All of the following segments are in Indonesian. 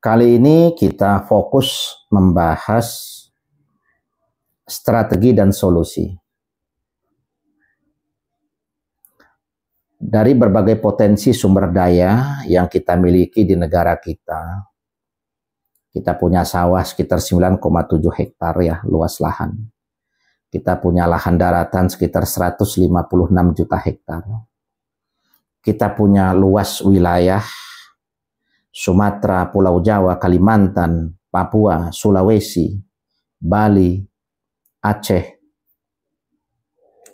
Kali ini kita fokus membahas strategi dan solusi. Dari berbagai potensi sumber daya yang kita miliki di negara kita, kita punya sawah sekitar 9,7 hektar ya, luas lahan. Kita punya lahan daratan sekitar 156 juta hektar. Kita punya luas wilayah Sumatera, Pulau Jawa, Kalimantan, Papua, Sulawesi, Bali, Aceh.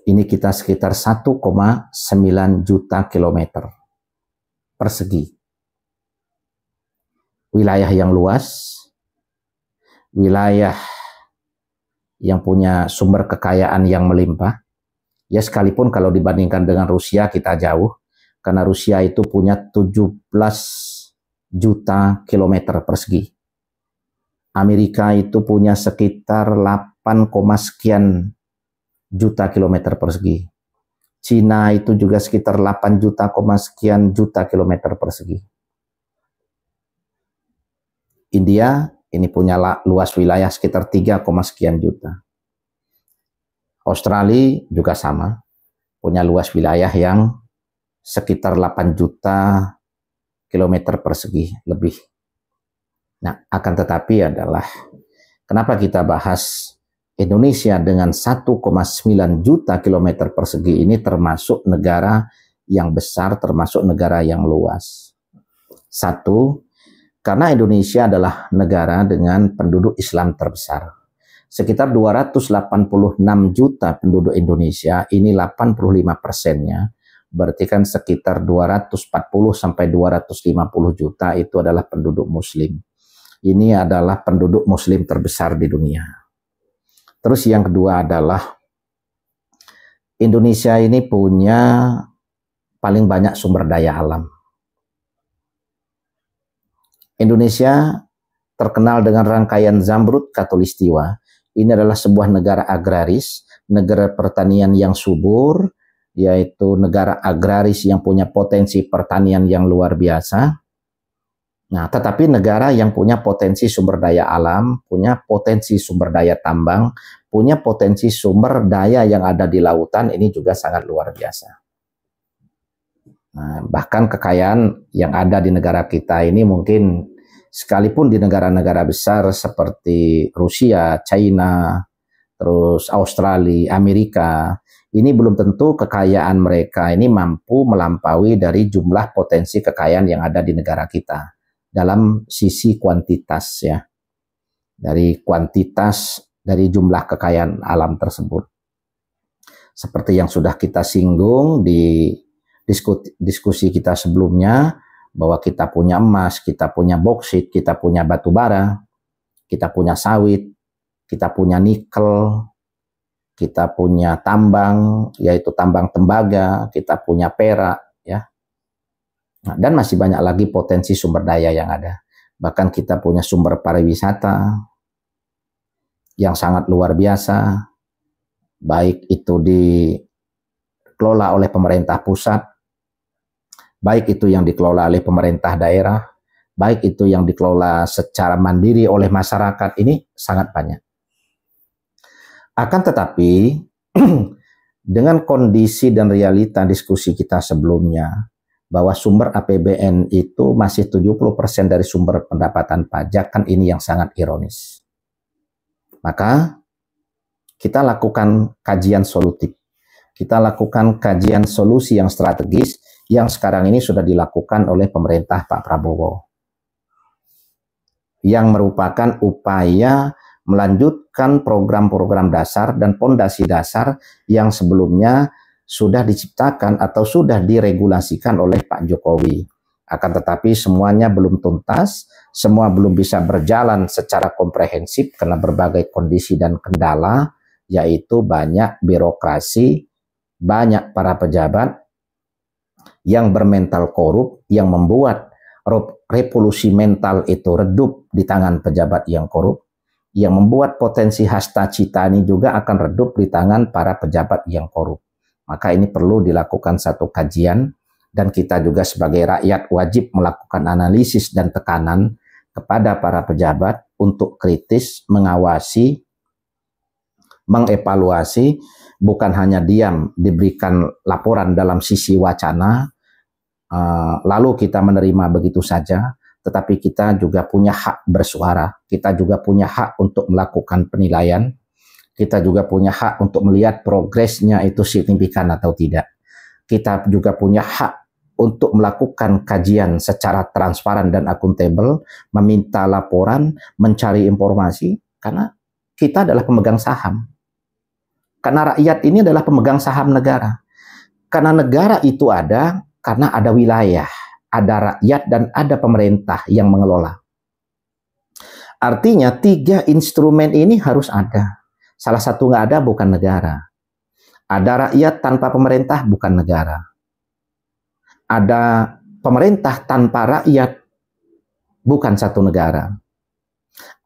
Ini kita sekitar 1,9 juta kilometer persegi. Wilayah yang luas, wilayah yang punya sumber kekayaan yang melimpah. Ya sekalipun kalau dibandingkan dengan Rusia kita jauh, karena Rusia itu punya 17 juta kilometer persegi. Amerika itu punya sekitar 8, sekian juta kilometer persegi. Cina itu juga sekitar 8 juta, sekian juta kilometer persegi. India ini punya luas wilayah sekitar 3, sekian juta. Australia juga sama, punya luas wilayah yang sekitar 8 juta kilometer persegi lebih. Nah, akan tetapi adalah kenapa kita bahas Indonesia dengan 1,9 juta kilometer persegi ini termasuk negara yang besar, termasuk negara yang luas. Satu, karena Indonesia adalah negara dengan penduduk Islam terbesar. Sekitar 286 juta penduduk Indonesia, ini 85%-nya. Berarti kan sekitar 240 sampai 250 juta itu adalah penduduk muslim. Ini adalah penduduk muslim terbesar di dunia. Terus yang kedua adalah Indonesia ini punya paling banyak sumber daya alam. Indonesia terkenal dengan rangkaian Zamrud Khatulistiwa. Ini adalah sebuah negara agraris, negara pertanian yang subur, yaitu negara agraris yang punya potensi pertanian yang luar biasa. Nah, tetapi negara yang punya potensi sumber daya alam, punya potensi sumber daya tambang, punya potensi sumber daya yang ada di lautan, ini juga sangat luar biasa. Nah, bahkan kekayaan yang ada di negara kita ini mungkin sekalipun di negara-negara besar seperti Rusia, China, terus Australia, Amerika, ini belum tentu kekayaan mereka ini mampu melampaui dari jumlah potensi kekayaan yang ada di negara kita dalam sisi kuantitas ya, dari kuantitas dari jumlah kekayaan alam tersebut. Seperti yang sudah kita singgung di diskusi kita sebelumnya, bahwa kita punya emas, kita punya boksit, kita punya batu bara, kita punya sawit, kita punya nikel, kita punya tambang, yaitu tambang tembaga, kita punya perak, ya. Nah, dan masih banyak lagi potensi sumber daya yang ada. Bahkan kita punya sumber pariwisata yang sangat luar biasa, baik itu dikelola oleh pemerintah pusat, baik itu yang dikelola oleh pemerintah daerah, baik itu yang dikelola secara mandiri oleh masyarakat, ini sangat banyak. Akan tetapi, dengan kondisi dan realita diskusi kita sebelumnya, bahwa sumber APBN itu masih 70% dari sumber pendapatan pajak, kan ini yang sangat ironis. Maka, kita lakukan kajian solutif. Kita lakukan kajian solusi yang strategis, yang sekarang ini sudah dilakukan oleh pemerintah Pak Prabowo. Yang merupakan upaya melanjutkan program-program dasar dan pondasi dasar yang sebelumnya sudah diciptakan atau sudah diregulasikan oleh Pak Jokowi. Akan tetapi semuanya belum tuntas, semua belum bisa berjalan secara komprehensif karena berbagai kondisi dan kendala, yaitu banyak birokrasi, banyak para pejabat yang bermental korup, yang membuat revolusi mental itu redup di tangan pejabat yang korup, yang membuat potensi hasta cita ini juga akan redup di tangan para pejabat yang korup. Maka ini perlu dilakukan satu kajian, dan kita juga sebagai rakyat wajib melakukan analisis dan tekanan kepada para pejabat untuk kritis mengawasi, mengevaluasi, bukan hanya diam diberikan laporan dalam sisi wacana, lalu kita menerima begitu saja, tetapi kita juga punya hak bersuara, kita juga punya hak untuk melakukan penilaian, kita juga punya hak untuk melihat progresnya itu signifikan atau tidak. Kita juga punya hak untuk melakukan kajian secara transparan dan akuntabel, meminta laporan, mencari informasi, karena kita adalah pemegang saham. Karena rakyat ini adalah pemegang saham negara. Karena negara itu ada, karena ada wilayah, ada rakyat, dan ada pemerintah yang mengelola. Artinya 3 instrumen ini harus ada. Salah satu nggak ada, bukan negara. Ada rakyat tanpa pemerintah, bukan negara. Ada pemerintah tanpa rakyat, bukan satu negara.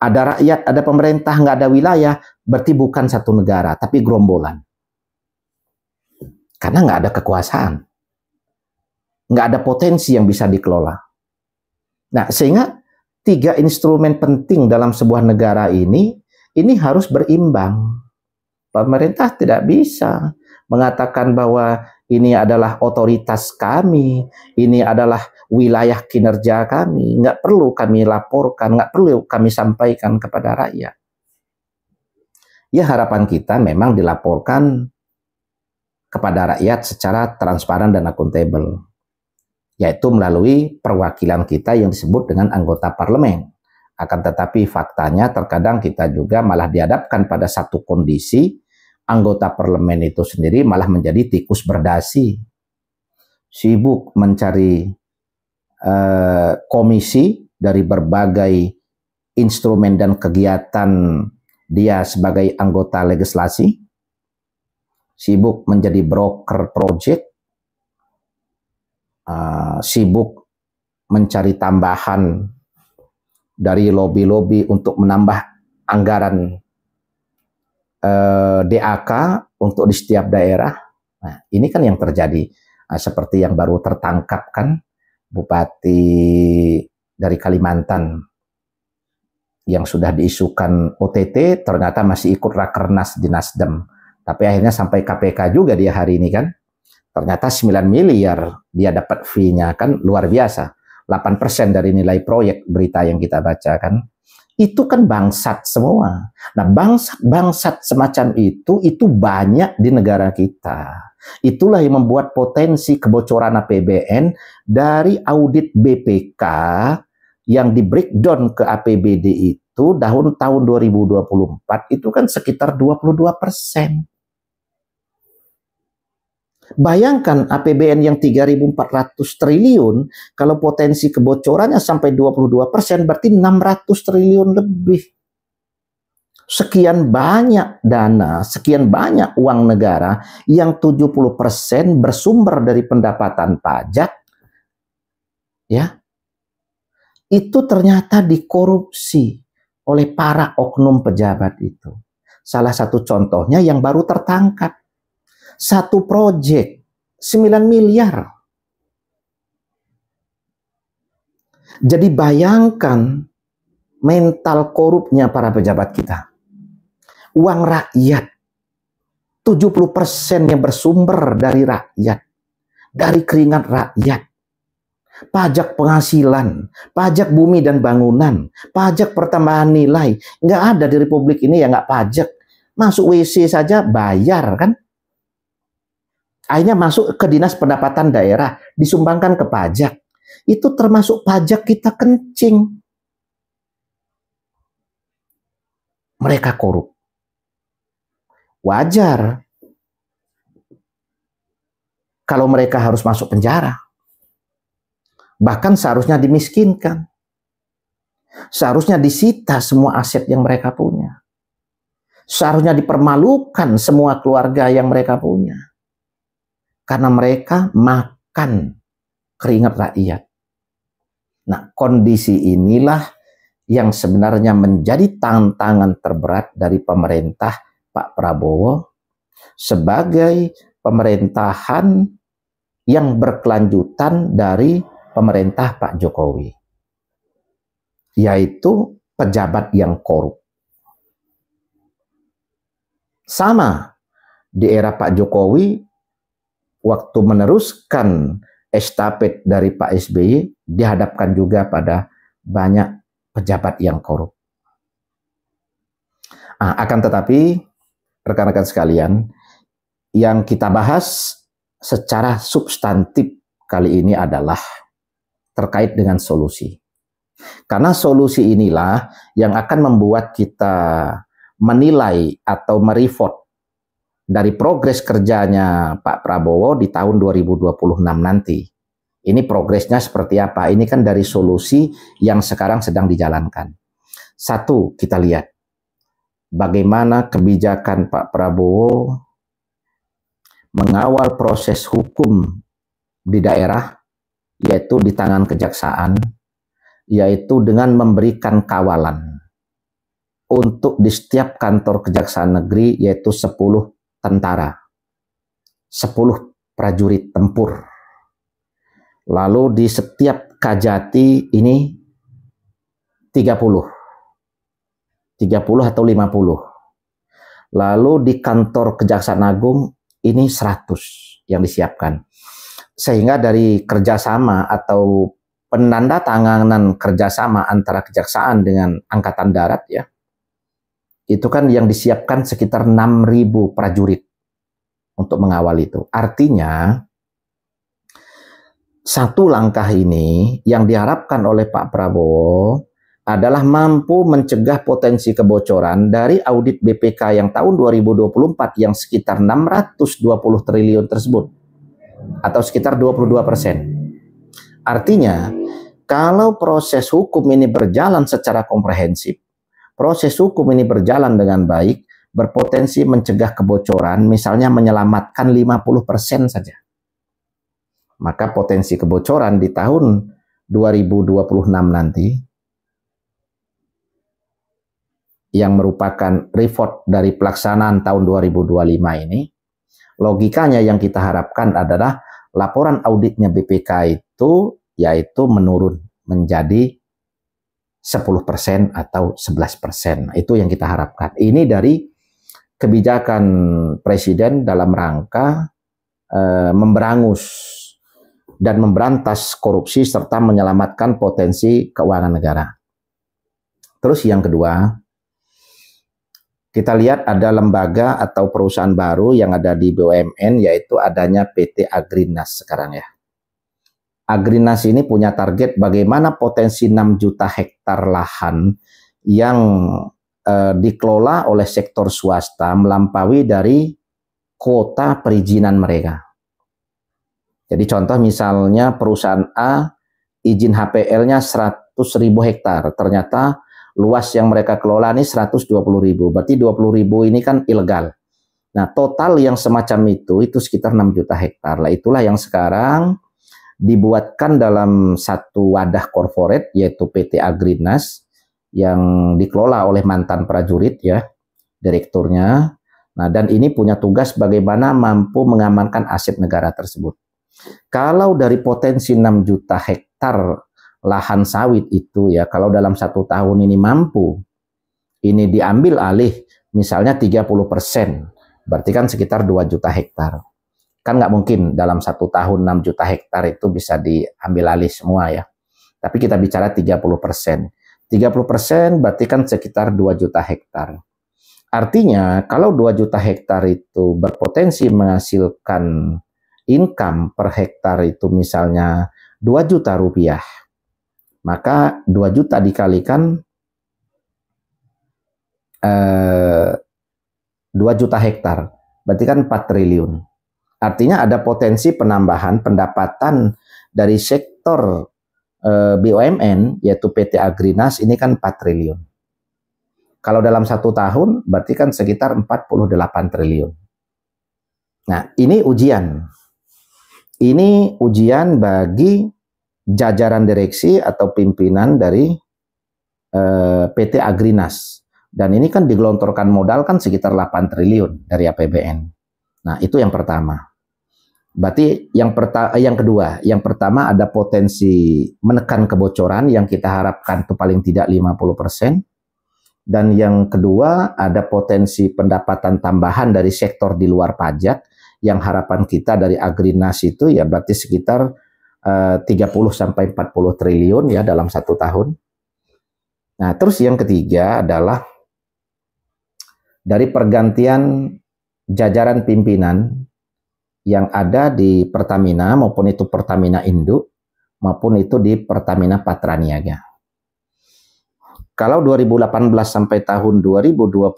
Ada rakyat, ada pemerintah, nggak ada wilayah, berarti bukan satu negara, tapi gerombolan. Karena nggak ada kekuasaan. Nggak ada potensi yang bisa dikelola. Nah, sehingga 3 instrumen penting dalam sebuah negara ini harus berimbang. Pemerintah tidak bisa mengatakan bahwa ini adalah otoritas kami, ini adalah wilayah kinerja kami, nggak perlu kami laporkan, nggak perlu kami sampaikan kepada rakyat. Ya, harapan kita memang dilaporkan kepada rakyat secara transparan dan akuntabel, yaitu melalui perwakilan kita yang disebut dengan anggota parlemen. Akan tetapi faktanya terkadang kita juga malah dihadapkan pada satu kondisi, anggota parlemen itu sendiri malah menjadi tikus berdasi, sibuk mencari komisi dari berbagai instrumen dan kegiatan dia sebagai anggota legislasi, sibuk menjadi broker project, sibuk mencari tambahan dari lobi-lobi untuk menambah anggaran DAK untuk di setiap daerah. Nah, ini kan yang terjadi. Seperti yang baru tertangkap kan, Bupati dari Kalimantan yang sudah diisukan OTT, ternyata masih ikut rakernas di Nasdem. Tapi akhirnya sampai KPK juga dia hari ini kan. Ternyata 9 miliar dia dapat fee-nya, kan luar biasa. 8% dari nilai proyek berita yang kita baca kan. Itu kan bangsat semua. Nah, bangsat semacam itu banyak di negara kita. Itulah yang membuat potensi kebocoran APBN dari audit BPK yang di breakdown ke APBD itu tahun 2024 itu kan sekitar 22%. Bayangkan APBN yang 3.400 triliun, kalau potensi kebocorannya sampai 22%, berarti 600 triliun lebih. Sekian banyak dana, sekian banyak uang negara yang 70% bersumber dari pendapatan pajak, ya, itu ternyata dikorupsi oleh para oknum pejabat itu. Salah satu contohnya yang baru tertangkap. Satu proyek 9 miliar. Jadi bayangkan mental korupnya para pejabat kita. Uang rakyat 70% yang bersumber dari rakyat, dari keringat rakyat. Pajak penghasilan, pajak bumi dan bangunan, pajak pertambahan nilai. Nggak ada di Republik ini yang nggak pajak. Masuk WC saja bayar kan? Akhirnya masuk ke dinas pendapatan daerah, disumbangkan ke pajak. Itu termasuk pajak kita kencing. Mereka korup. Wajar kalau mereka harus masuk penjara. Bahkan seharusnya dimiskinkan. Seharusnya disita semua aset yang mereka punya. Seharusnya dipermalukan semua keluarga yang mereka punya. Karena mereka makan keringat rakyat. Nah, kondisi inilah yang sebenarnya menjadi tantangan terberat dari pemerintah Pak Prabowo sebagai pemerintahan yang berkelanjutan dari pemerintah Pak Jokowi. yaitu pejabat yang korup. Sama di era Pak Jokowi, waktu meneruskan estafet dari Pak SBY, dihadapkan juga pada banyak pejabat yang korup. Akan tetapi, rekan-rekan sekalian, yang kita bahas secara substantif kali ini adalah terkait dengan solusi. Karena solusi inilah yang akan membuat kita menilai atau mereport dari progres kerjanya Pak Prabowo di tahun 2026 nanti. Ini progresnya seperti apa? Ini kan dari solusi yang sekarang sedang dijalankan. Satu, kita lihat bagaimana kebijakan Pak Prabowo mengawal proses hukum di daerah, yaitu di tangan kejaksaan, yaitu dengan memberikan kawalan untuk di setiap kantor kejaksaan negeri, yaitu 10 tentara, 10 prajurit tempur. Lalu di setiap kajati ini 30 atau 50. Lalu di kantor Kejaksaan Agung ini 100 yang disiapkan. Sehingga dari kerjasama atau penandatanganan kerjasama antara kejaksaan dengan Angkatan Darat ya, itu kan yang disiapkan sekitar 6.000 prajurit untuk mengawal itu. Artinya, satu langkah ini yang diharapkan oleh Pak Prabowo adalah mampu mencegah potensi kebocoran dari audit BPK yang tahun 2024 yang sekitar 620 triliun tersebut, atau sekitar 22%. Artinya, kalau proses hukum ini berjalan secara komprehensif, proses hukum ini berjalan dengan baik, berpotensi mencegah kebocoran, misalnya menyelamatkan 50% saja. Maka potensi kebocoran di tahun 2026 nanti, yang merupakan report dari pelaksanaan tahun 2025 ini, logikanya yang kita harapkan adalah laporan auditnya BPK itu yaitu menurun menjadi 10% atau 11%. Itu yang kita harapkan. Ini dari kebijakan Presiden dalam rangka memberangus dan memberantas korupsi serta menyelamatkan potensi keuangan negara. Terus yang kedua, kita lihat ada lembaga atau perusahaan baru yang ada di BUMN, yaitu adanya PT Agrinas sekarang ya. Agrinas ini punya target bagaimana potensi 6 juta hektar lahan yang dikelola oleh sektor swasta melampaui dari kuota perizinan mereka. Jadi contoh misalnya perusahaan A izin HPL-nya 100.000 hektar, ternyata luas yang mereka kelola ini 120.000, berarti 20.000 ini kan ilegal. Nah, total yang semacam itu sekitar 6 juta hektar. Lah itulah yang sekarang dibuatkan dalam satu wadah korporat, yaitu PT Agrinas, yang dikelola oleh mantan prajurit ya, direkturnya. Nah, dan ini punya tugas bagaimana mampu mengamankan aset negara tersebut. Kalau dari potensi 6 juta hektar lahan sawit itu ya, kalau dalam 1 tahun ini mampu ini diambil alih misalnya 30%, berarti kan sekitar 2 juta hektar. Kan nggak mungkin dalam 1 tahun 6 juta hektar itu bisa diambil alih semua ya. Tapi kita bicara 30%. 30% berarti kan sekitar 2 juta hektar. Artinya kalau 2 juta hektar itu berpotensi menghasilkan income per hektar itu misalnya 2 juta rupiah, maka 2 juta dikalikan 2 juta hektar, berarti kan 4 triliun. Artinya ada potensi penambahan pendapatan dari sektor BUMN, yaitu PT Agrinas, ini kan 4 triliun. Kalau dalam 1 tahun, berarti kan sekitar 48 triliun. Nah, ini ujian. Ini ujian bagi jajaran direksi atau pimpinan dari PT Agrinas. Dan ini kan digelontorkan modal kan sekitar 8 triliun dari APBN. Nah, itu yang pertama. Berarti yang kedua, yang pertama ada potensi menekan kebocoran yang kita harapkan itu paling tidak 50%. Dan yang kedua ada potensi pendapatan tambahan dari sektor di luar pajak yang harapan kita dari Agrinas itu ya berarti sekitar 30 sampai 40 triliun ya dalam 1 tahun. Nah, terus yang ketiga adalah dari pergantian jajaran pimpinan yang ada di Pertamina, maupun itu Pertamina Induk, maupun itu di Pertamina Patraniaga. Kalau 2018 sampai tahun 2025,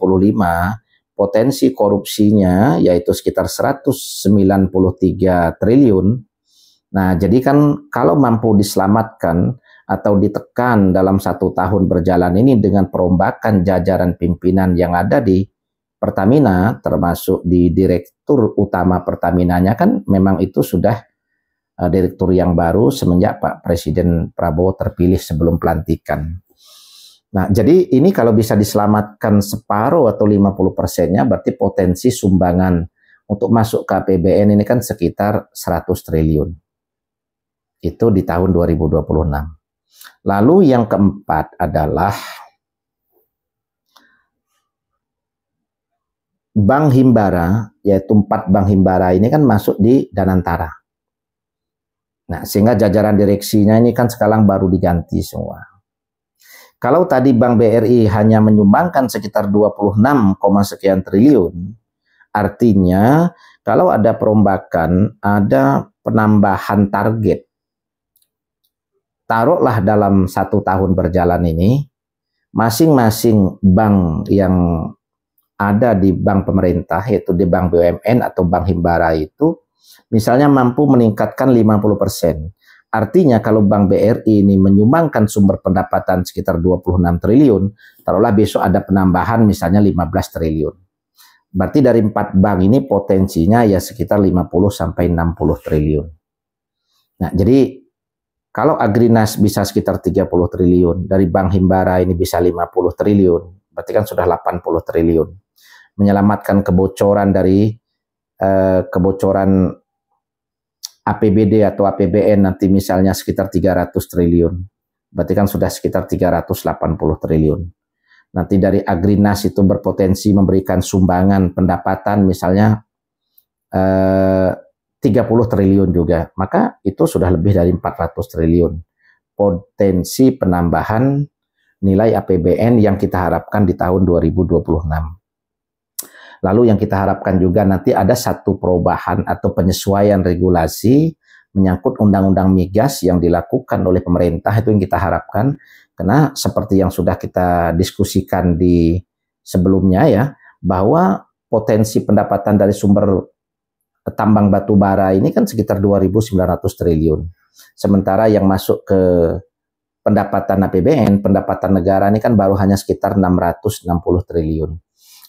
potensi korupsinya yaitu sekitar 193 triliun. Nah, jadi kan kalau mampu diselamatkan atau ditekan dalam 1 tahun berjalan ini dengan perombakan jajaran pimpinan yang ada di Pertamina, termasuk di direktur utama Pertaminanya kan memang itu sudah direktur yang baru semenjak Pak Presiden Prabowo terpilih sebelum pelantikan. Nah, jadi ini kalau bisa diselamatkan separuh atau 50%-nya berarti potensi sumbangan untuk masuk ke APBN ini kan sekitar 100 triliun. Itu di tahun 2026. Lalu yang keempat adalah Bank Himbara, yaitu 4 Bank Himbara ini kan masuk di Danantara. Nah, sehingga jajaran direksinya ini kan sekarang baru diganti semua. Kalau tadi Bank BRI hanya menyumbangkan sekitar 26, sekian triliun, artinya kalau ada perombakan, ada penambahan target. Taruhlah dalam 1 tahun berjalan ini, masing-masing bank yang ada di bank pemerintah, yaitu di bank BUMN atau bank Himbara itu, misalnya mampu meningkatkan 50%. Artinya kalau bank BRI ini menyumbangkan sumber pendapatan sekitar 26 triliun, taruhlah besok ada penambahan misalnya 15 triliun. Berarti dari 4 bank ini potensinya ya sekitar 50 sampai 60 triliun. Nah, jadi kalau Agrinas bisa sekitar 30 triliun, dari bank Himbara ini bisa 50 triliun, berarti kan sudah 80 triliun. Menyelamatkan kebocoran dari kebocoran APBD atau APBN nanti misalnya sekitar 300 triliun. Berarti kan sudah sekitar 380 triliun. Nanti dari Agrinas itu berpotensi memberikan sumbangan pendapatan misalnya 30 triliun juga. Maka itu sudah lebih dari 400 triliun. Potensi penambahan nilai APBN yang kita harapkan di tahun 2026. Lalu yang kita harapkan juga nanti ada satu perubahan atau penyesuaian regulasi menyangkut undang-undang migas yang dilakukan oleh pemerintah, itu yang kita harapkan. Karena seperti yang sudah kita diskusikan di sebelumnya ya, bahwa potensi pendapatan dari sumber tambang batu bara ini kan sekitar 2.900 triliun. Sementara yang masuk ke pendapatan APBN, pendapatan negara ini kan baru hanya sekitar 660 triliun.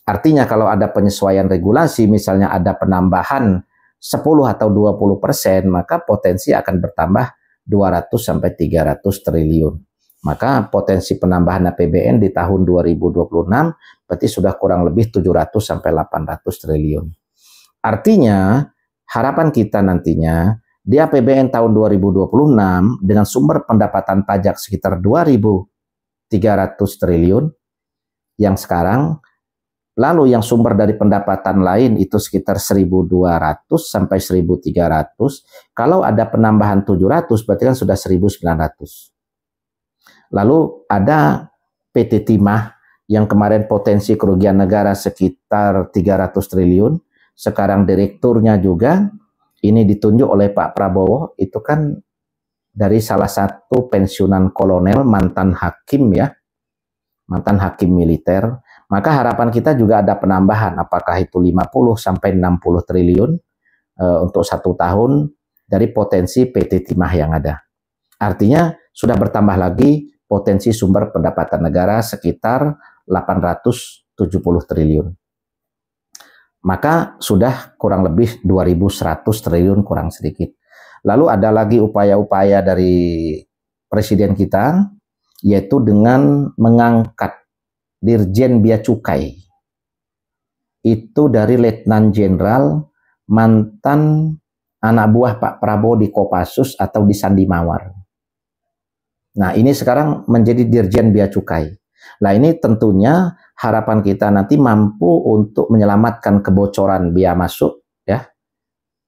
Artinya kalau ada penyesuaian regulasi, misalnya ada penambahan 10 atau 20%, maka potensi akan bertambah 200 sampai 300 triliun. Maka potensi penambahan APBN di tahun 2026 berarti sudah kurang lebih 700 sampai 800 triliun. Artinya harapan kita nantinya di APBN tahun 2026 dengan sumber pendapatan pajak sekitar 2.300 triliun yang sekarang, lalu yang sumber dari pendapatan lain itu sekitar 1.200 sampai 1.300. Kalau ada penambahan 700 berarti kan sudah 1.900. Lalu ada PT Timah yang kemarin potensi kerugian negara sekitar 300 triliun. Sekarang direkturnya juga ini ditunjuk oleh Pak Prabowo, itu kan dari salah satu pensiunan kolonel, mantan hakim ya, mantan hakim militer. Maka harapan kita juga ada penambahan, apakah itu 50 sampai 60 triliun untuk 1 tahun dari potensi PT Timah yang ada. Artinya sudah bertambah lagi potensi sumber pendapatan negara sekitar 870 triliun. Maka sudah kurang lebih 2.100 triliun kurang sedikit. Lalu ada lagi upaya-upaya dari Presiden kita, yaitu dengan mengangkat Dirjen Bea Cukai itu dari Letnan Jenderal mantan anak buah Pak Prabowo di Kopassus atau di Sandi Mawar. Nah, ini sekarang menjadi Dirjen Bea Cukai. Nah, ini tentunya harapan kita nanti mampu untuk menyelamatkan kebocoran bea masuk, ya,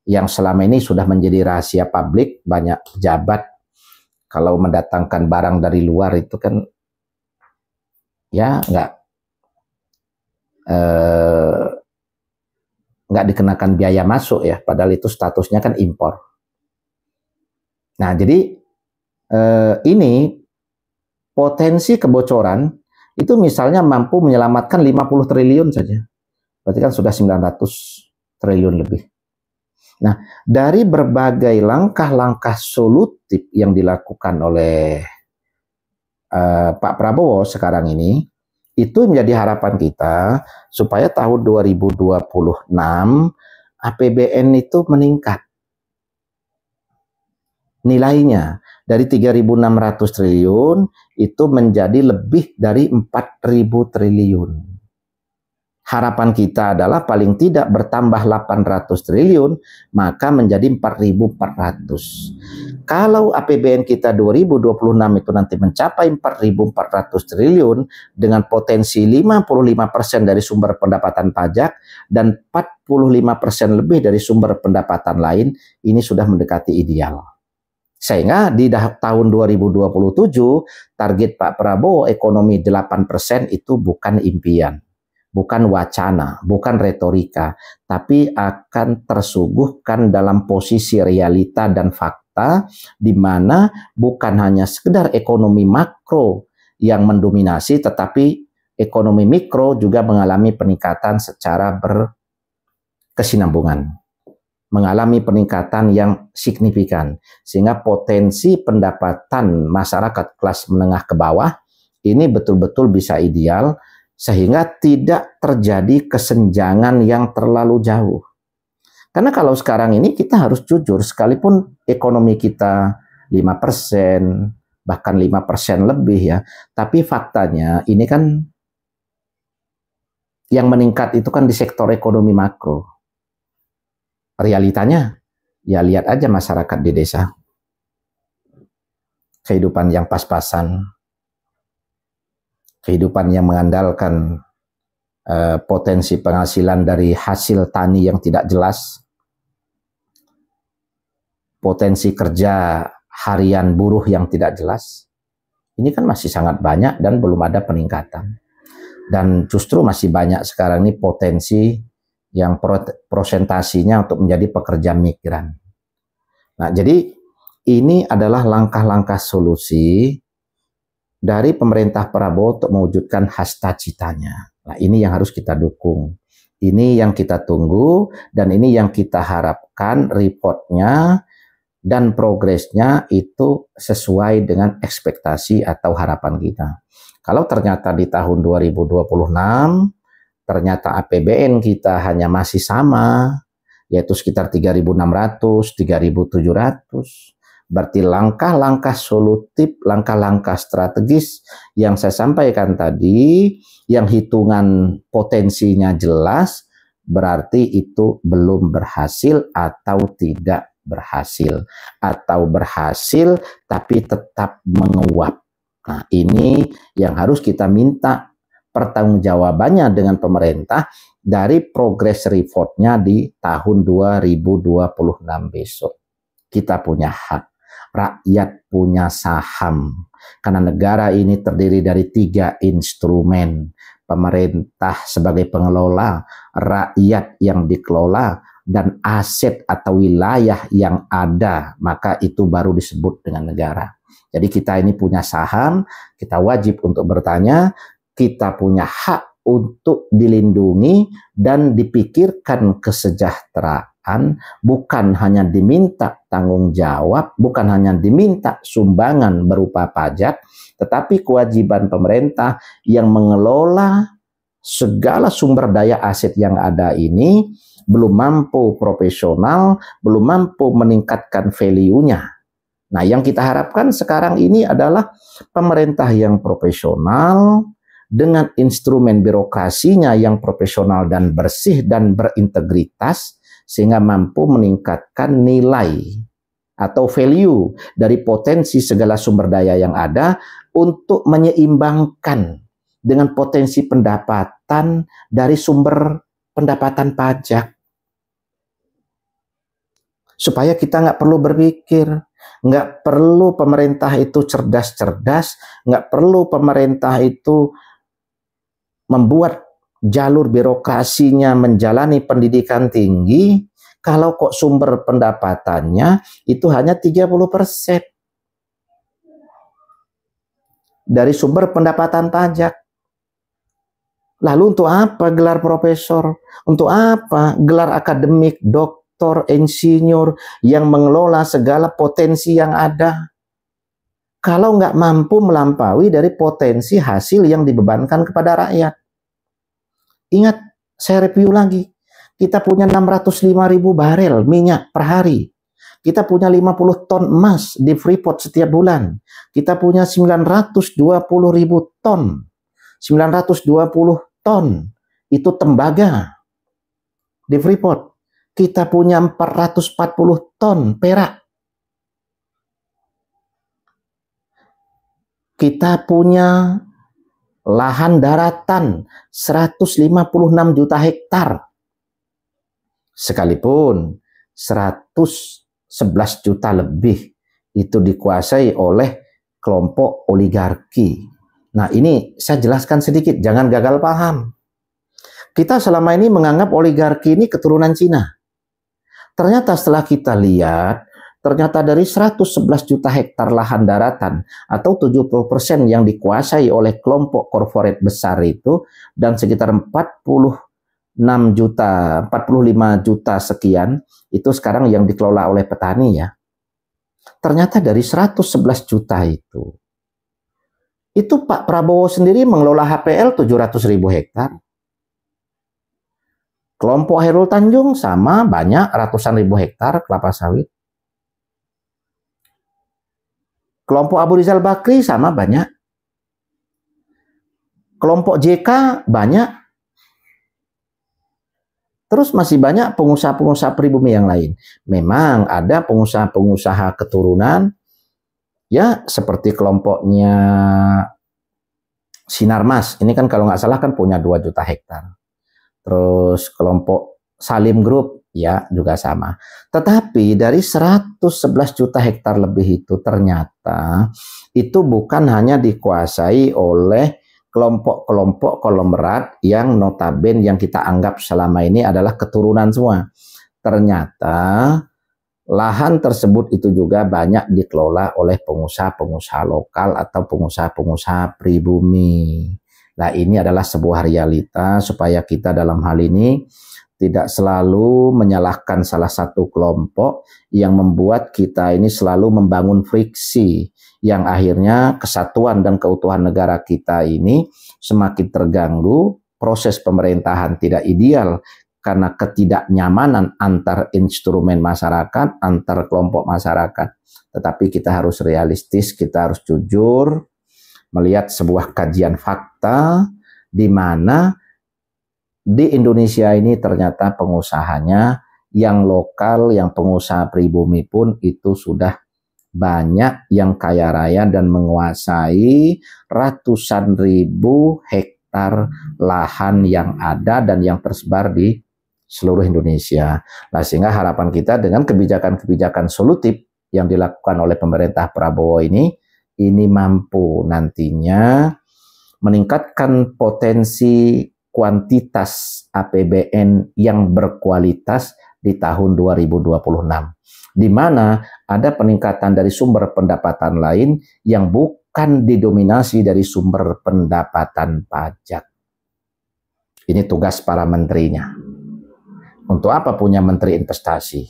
yang selama ini sudah menjadi rahasia publik. Banyak pejabat kalau mendatangkan barang dari luar itu kan, ya nggak dikenakan biaya masuk ya, padahal itu statusnya kan impor. Nah, jadi ini potensi kebocoran itu misalnya mampu menyelamatkan 50 triliun saja. Berarti kan sudah 900 triliun lebih. Nah, dari berbagai langkah-langkah solutif yang dilakukan oleh Pak Prabowo sekarang ini, itu menjadi harapan kita supaya tahun 2026 APBN itu meningkat. Nilainya dari 3.600 triliun itu menjadi lebih dari 4.000 triliun. Harapan kita adalah paling tidak bertambah 800 triliun, maka menjadi 4.400. Kalau APBN kita 2026 itu nanti mencapai 4.400 triliun dengan potensi 55% dari sumber pendapatan pajak dan 45% lebih dari sumber pendapatan lain, ini sudah mendekati ideal. Sehingga di tahun 2027 target Pak Prabowo ekonomi 8% itu bukan impian, bukan wacana, bukan retorika, tapi akan tersuguhkan dalam posisi realita dan fakta, di mana bukan hanya sekedar ekonomi makro yang mendominasi, tetapi ekonomi mikro juga mengalami peningkatan secara berkesinambungan, mengalami peningkatan yang signifikan, sehingga potensi pendapatan masyarakat kelas menengah ke bawah ini betul-betul bisa ideal, sehingga tidak terjadi kesenjangan yang terlalu jauh. Karena kalau sekarang ini kita harus jujur, sekalipun ekonomi kita 5%, bahkan 5% lebih ya, tapi faktanya ini kan yang meningkat itu kan di sektor ekonomi makro. Realitanya, ya lihat aja masyarakat di desa. Kehidupan yang pas-pasan, kehidupan yang mengandalkan potensi penghasilan dari hasil tani yang tidak jelas, potensi kerja harian buruh yang tidak jelas. Ini kan masih sangat banyak dan belum ada peningkatan. Dan justru masih banyak sekarang ini potensi yang prosentasinya untuk menjadi pekerja migran. Nah, jadi ini adalah langkah-langkah solusi dari pemerintah Prabowo untuk mewujudkan hasta citanya. Nah, ini yang harus kita dukung. Ini yang kita tunggu dan ini yang kita harapkan reportnya dan progresnya itu sesuai dengan ekspektasi atau harapan kita. Kalau ternyata di tahun 2026 ternyata APBN kita hanya masih sama, yaitu sekitar 3.600, 3.700. Berarti langkah-langkah solutif, langkah-langkah strategis yang saya sampaikan tadi, yang hitungan potensinya jelas, berarti itu belum berhasil atau tidak berhasil. Atau berhasil tapi tetap menguap. Nah, ini yang harus kita minta pertanggungjawabannya dengan pemerintah dari progress reportnya di tahun 2026 besok. Kita punya hak, rakyat punya saham, karena negara ini terdiri dari 3 instrumen, pemerintah sebagai pengelola, rakyat yang dikelola, dan aset atau wilayah yang ada, maka itu baru disebut dengan negara. Jadi kita ini punya saham, kita wajib untuk bertanya, kita punya hak untuk dilindungi dan dipikirkan kesejahteraan, bukan hanya diminta tanggung jawab, bukan hanya diminta sumbangan berupa pajak, tetapi kewajiban pemerintah yang mengelola segala sumber daya aset yang ada ini belum mampu profesional, belum mampu meningkatkan value-nya. Nah, yang kita harapkan sekarang ini adalah pemerintah yang profesional, dengan instrumen birokrasinya yang profesional dan bersih dan berintegritas, sehingga mampu meningkatkan nilai atau value dari potensi segala sumber daya yang ada untuk menyeimbangkan dengan potensi pendapatan dari sumber pendapatan pajak. Supaya kita nggak perlu berpikir, nggak perlu pemerintah itu cerdas-cerdas, nggak perlu pemerintah itu membuat jalur birokrasinya menjalani pendidikan tinggi, kalau kok sumber pendapatannya itu hanya 30% dari sumber pendapatan pajak. Lalu untuk apa gelar profesor? Untuk apa gelar akademik, doktor, insinyur yang mengelola segala potensi yang ada? Kalau nggak mampu melampaui dari potensi hasil yang dibebankan kepada rakyat. Ingat, saya review lagi. Kita punya 605.000 barel minyak per hari. Kita punya 50 ton emas di Freeport setiap bulan. Kita punya 920.000 ton. 920 ton itu tembaga di Freeport. Kita punya 440 ton perak. Kita punya lahan daratan 156 juta hektar. Sekalipun 111 juta lebih itu dikuasai oleh kelompok oligarki. Nah, ini saya jelaskan sedikit, jangan gagal paham. Kita selama ini menganggap oligarki ini keturunan Cina. Ternyata setelah kita lihat, ternyata dari 111 juta hektar lahan daratan atau 70% yang dikuasai oleh kelompok korporat besar itu, dan sekitar 45 juta sekian, itu sekarang yang dikelola oleh petani ya. Ternyata dari 111 juta itu Pak Prabowo sendiri mengelola HPL 700.000 hektar. Kelompok Hairul Tanjung sama banyak ratusan ribu hektar kelapa sawit. Kelompok Abu Rizal Bakri sama banyak. Kelompok JK banyak. Terus masih banyak pengusaha-pengusaha pribumi yang lain. Memang ada pengusaha-pengusaha keturunan, ya seperti kelompoknya Sinarmas. Ini kan kalau nggak salah kan punya 2 juta hektar. Terus kelompok Salim Group, ya juga sama. Tetapi dari 111 juta hektar lebih itu ternyata itu bukan hanya dikuasai oleh kelompok-kelompok konglomerat yang notabene yang kita anggap selama ini adalah keturunan semua. Ternyata lahan tersebut itu juga banyak dikelola oleh pengusaha-pengusaha lokal atau pengusaha-pengusaha pribumi. Nah, ini adalah sebuah realita supaya kita dalam hal ini tidak selalu menyalahkan salah satu kelompok yang membuat kita ini selalu membangun friksi yang akhirnya kesatuan dan keutuhan negara kita ini semakin terganggu, proses pemerintahan tidak ideal karena ketidaknyamanan antar instrumen masyarakat, antar kelompok masyarakat. Tetapi kita harus realistis, kita harus jujur, melihat sebuah kajian fakta di mana di Indonesia ini ternyata pengusahanya yang lokal, yang pengusaha pribumi pun itu sudah banyak yang kaya raya dan menguasai ratusan ribu hektar lahan yang ada dan yang tersebar di seluruh Indonesia. Nah, sehingga harapan kita dengan kebijakan-kebijakan solutif yang dilakukan oleh pemerintah Prabowo ini mampu nantinya meningkatkan potensi kuantitas APBN yang berkualitas di tahun 2026. Di mana ada peningkatan dari sumber pendapatan lain yang bukan didominasi dari sumber pendapatan pajak. Ini tugas para menterinya. Untuk apa punya menteri investasi?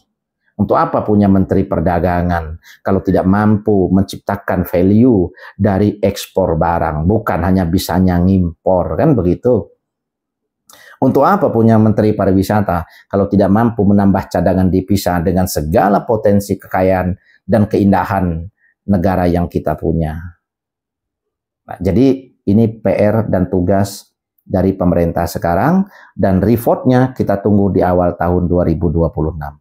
Untuk apa punya menteri perdagangan kalau tidak mampu menciptakan value dari ekspor barang, bukan hanya bisanya ngimpor, kan begitu? Untuk apa punya menteri pariwisata kalau tidak mampu menambah cadangan devisa dengan segala potensi kekayaan dan keindahan negara yang kita punya? Nah, jadi ini PR dan tugas dari pemerintah sekarang, dan revote-nya kita tunggu di awal tahun 2026.